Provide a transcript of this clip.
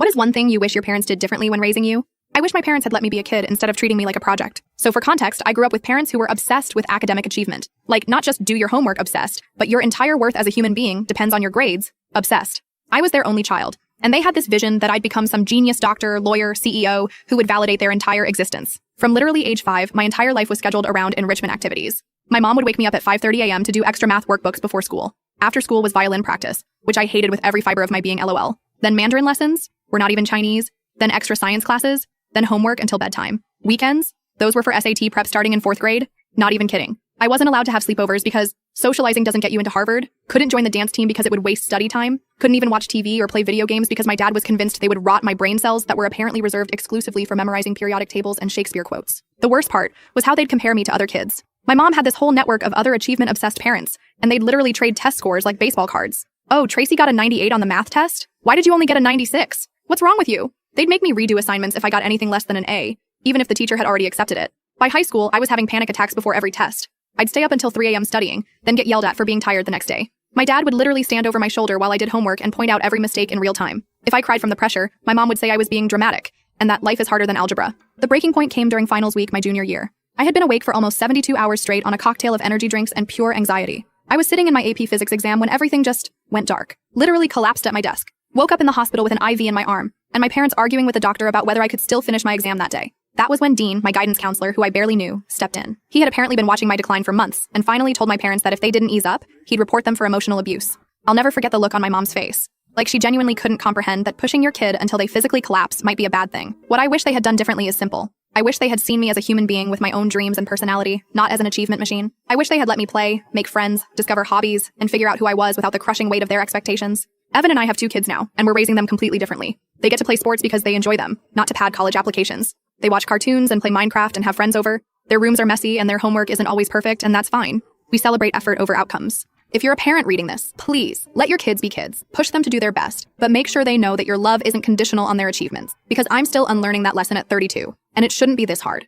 What is one thing you wish your parents did differently when raising you? I wish my parents had let me be a kid instead of treating me like a project. So for context, I grew up with parents who were obsessed with academic achievement. Like, not just do your homework obsessed, but your entire worth as a human being depends on your grades obsessed. I was their only child, and they had this vision that I'd become some genius doctor, lawyer, CEO who would validate their entire existence. From literally age 5, my entire life was scheduled around enrichment activities. My mom would wake me up at 5:30 a.m. to do extra math workbooks before school. After school was violin practice, which I hated with every fiber of my being, LOL. Then Mandarin lessons, were not even Chinese, then extra science classes, then homework until bedtime. Weekends, those were for SAT prep starting in 4th grade, not even kidding. I wasn't allowed to have sleepovers because socializing doesn't get you into Harvard, couldn't join the dance team because it would waste study time, couldn't even watch TV or play video games because my dad was convinced they would rot my brain cells that were apparently reserved exclusively for memorizing periodic tables and Shakespeare quotes. The worst part was how they'd compare me to other kids. My mom had this whole network of other achievement-obsessed parents, and they'd literally trade test scores like baseball cards. Oh, Tracy got a 98 on the math test? Why did you only get a 96? What's wrong with you? They'd make me redo assignments if I got anything less than an A, even if the teacher had already accepted it. By high school, I was having panic attacks before every test. I'd stay up until 3 a.m. studying, then get yelled at for being tired the next day. My dad would literally stand over my shoulder while I did homework and point out every mistake in real time. If I cried from the pressure, my mom would say I was being dramatic, and that life is harder than algebra. The breaking point came during finals week my junior year. I had been awake for almost 72 hours straight on a cocktail of energy drinks and pure anxiety. I was sitting in my AP physics exam when everything just went dark. Literally collapsed at my desk. Woke up in the hospital with an IV in my arm, and my parents arguing with the doctor about whether I could still finish my exam that day. That was when Dean, my guidance counselor, who I barely knew, stepped in. He had apparently been watching my decline for months, and finally told my parents that if they didn't ease up, he'd report them for emotional abuse. I'll never forget the look on my mom's face. Like she genuinely couldn't comprehend that pushing your kid until they physically collapse might be a bad thing. What I wish they had done differently is simple. I wish they had seen me as a human being with my own dreams and personality, not as an achievement machine. I wish they had let me play, make friends, discover hobbies, and figure out who I was without the crushing weight of their expectations. Evan and I have 2 kids now, and we're raising them completely differently. They get to play sports because they enjoy them, not to pad college applications. They watch cartoons and play Minecraft and have friends over. Their rooms are messy and their homework isn't always perfect, and that's fine. We celebrate effort over outcomes. If you're a parent reading this, please let your kids be kids. Push them to do their best, but make sure they know that your love isn't conditional on their achievements, because I'm still unlearning that lesson at 32, and it shouldn't be this hard.